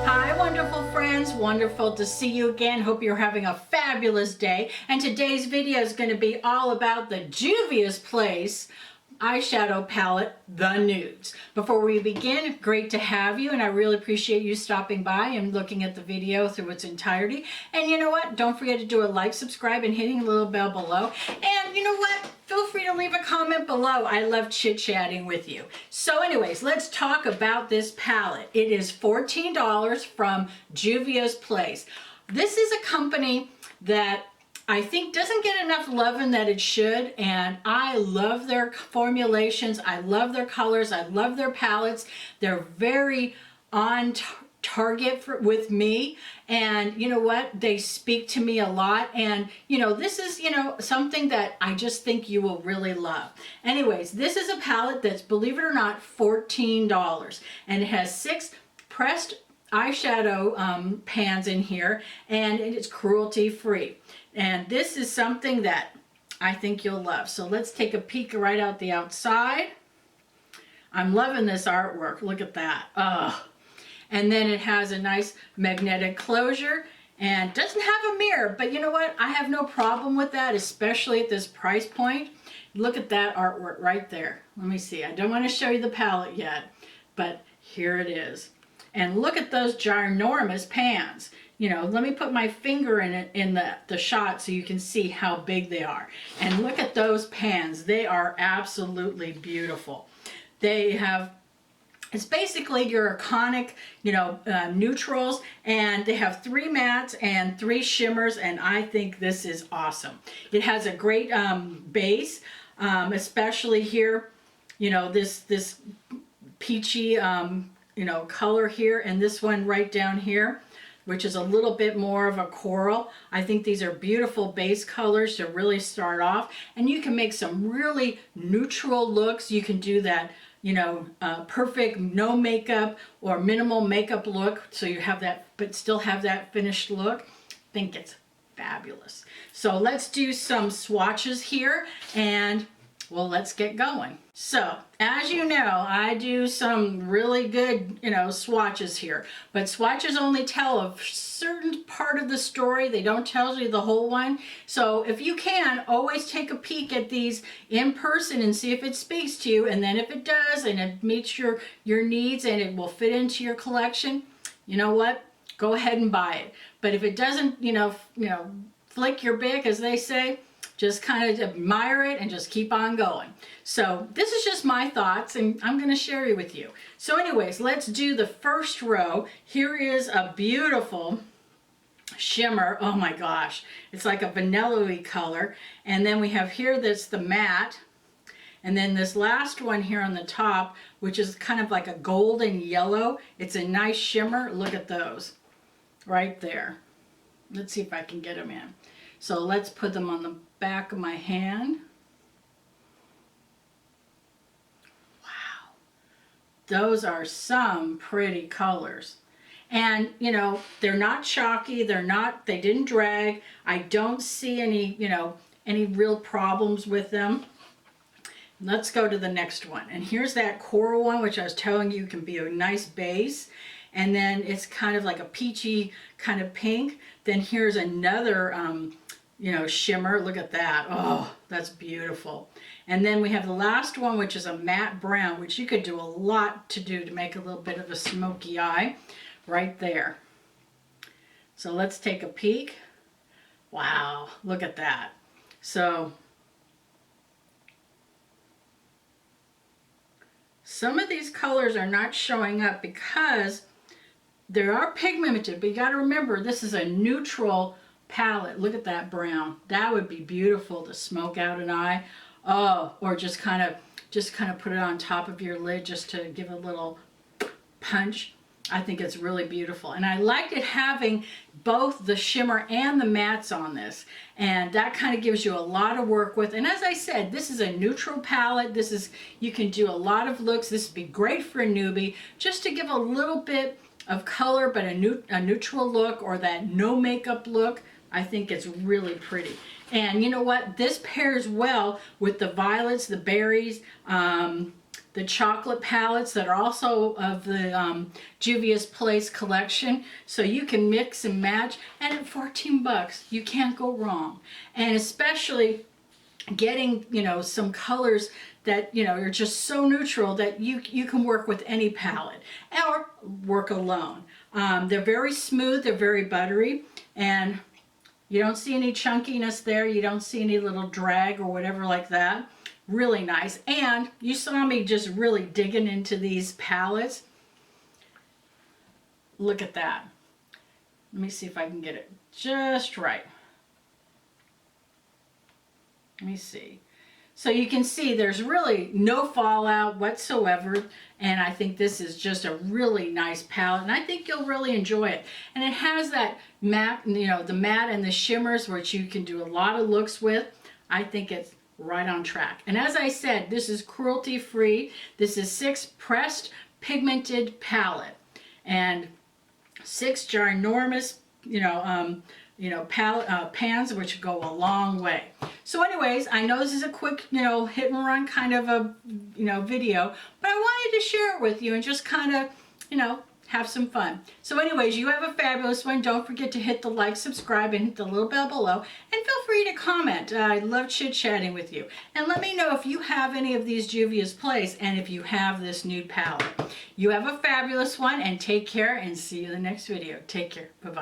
Hi, wonderful friends. Wonderful to see you again. Hope you're having a fabulous day. And today's video is going to be all about the Juvia'S Place eyeshadow palette, the Nudes. Before we begin, great to have you, and I really appreciate you stopping by and looking at the video through its entirety. And you know what? Don't forget to do a like, subscribe, and hitting the little bell below. And you know what? Feel free to leave a comment below. I love chit-chatting with you. So anyways, let's talk about this palette. It is $14 from Juvia'S Place. This is a company that I think doesn't get enough loving that it should, and I love their formulations, I love their colors, I love their palettes. They're very on target with me, and you know what, they speak to me a lot, and you know, this is, you know, something that I just think you will really love. Anyways, this is a palette that's, believe it or not, $14, and it has 6 pressed eyeshadow pans in here, and it's cruelty free. And this is something that I think you'll love. So let's take a peek right out the outside. I'm loving this artwork. Look at that. Ugh. And then it has a nice magnetic closure and doesn't have a mirror. But you know what? I have no problem with that, especially at this price point. Look at that artwork right there. Let me see. I don't want to show you the palette yet, but here it is. And look at those ginormous pans. You know, let me put my finger in it in the shot so you can see how big they are. And look at those pans. They are absolutely beautiful. They have, it's basically your iconic, you know, neutrals, and they have 3 mattes and 3 shimmers, and I think this is awesome. It has a great base, especially here, you know, this peachy, you know, color here, and this one right down here, which is a little bit more of a coral. I think these are beautiful base colors to really start off, and you can make some really neutral looks. You can do that, you know, perfect no makeup or minimal makeup look, so you have that but still have that finished look. I think it's fabulous. So let's do some swatches here, and well, let's get going. So, as you know, I do some really good, you know, swatches here, but swatches only tell a certain part of the story. They don't tell you the whole one. So if you can, always take a peek at these in person and see if it speaks to you, and then if it does and it meets your needs and it will fit into your collection, you know what? Go ahead and buy it. But if it doesn't, you know, flick your bick, as they say, just kind of admire it and just keep on going. So this is just my thoughts, and I'm going to share it with you. So anyways, let's do the first row. Here is a beautiful shimmer. Oh my gosh, it's like a vanilla-y color. And then we have here that's the matte, and then this last one here on the top, which is kind of like a golden yellow. It's a nice shimmer. Look at those right there. Let's see if I can get them in. So let's put them on the back of my hand. Wow, those are some pretty colors. And you know, they're not chalky, they didn't drag. I don't see any, you know, any real problems with them. Let's go to the next one. And here's that coral one, which I was telling you can be a nice base. And then it's kind of like a peachy kind of pink. Then here's another you know, shimmer. Look at that. Oh, that's beautiful. And then we have the last one, which is a matte brown, which you could do a lot to make a little bit of a smoky eye right there. So let's take a peek. Wow, look at that. So some of these colors are not showing up because they are pigmented, but you got to remember this is a neutral palette. Look at that brown. That would be beautiful to smoke out an eye. Oh, or just kind of put it on top of your lid just to give a little punch. I think it's really beautiful, and I like it having both the shimmer and the mattes on this, and that kind of gives you a lot to work with. And as I said, this is a neutral palette. This is, you can do a lot of looks. This would be great for a newbie, just to give a little bit of color, but a neutral look, or that no makeup look. I think it's really pretty. And you know what? This pairs well with the violets, the berries, the chocolate palettes that are also of the Juvia's Place collection. So you can mix and match, and at 14 bucks, you can't go wrong. And especially getting, you know, some colors that, you know, are just so neutral that you can work with any palette or work alone. They're very smooth, they're very buttery, and you don't see any chunkiness there. You don't see any little drag or whatever like that. Really nice. And you saw me just really digging into these palettes. Look at that. Let me see if I can get it just right. Let me see. So you can see there's really no fallout whatsoever, and I think this is just a really nice palette, and I think you'll really enjoy it. And it has that matte, you know, the matte and the shimmers, which you can do a lot of looks with. I think it's right on track. And as I said, this is cruelty free. This is 6 pressed pigmented palette and 6 ginormous, pans, which go a long way. So anyways, I know this is a quick, hit and run kind of a, video, but I wanted to share it with you and just kind of, have some fun. So anyways, you have a fabulous one. Don't forget to hit the like, subscribe, and hit the little bell below. And feel free to comment. I love chit-chatting with you. And let me know if you have any of these Juvia'S Place and if you have this nude palette. You have a fabulous one, and take care, and see you in the next video. Take care. Bye-bye.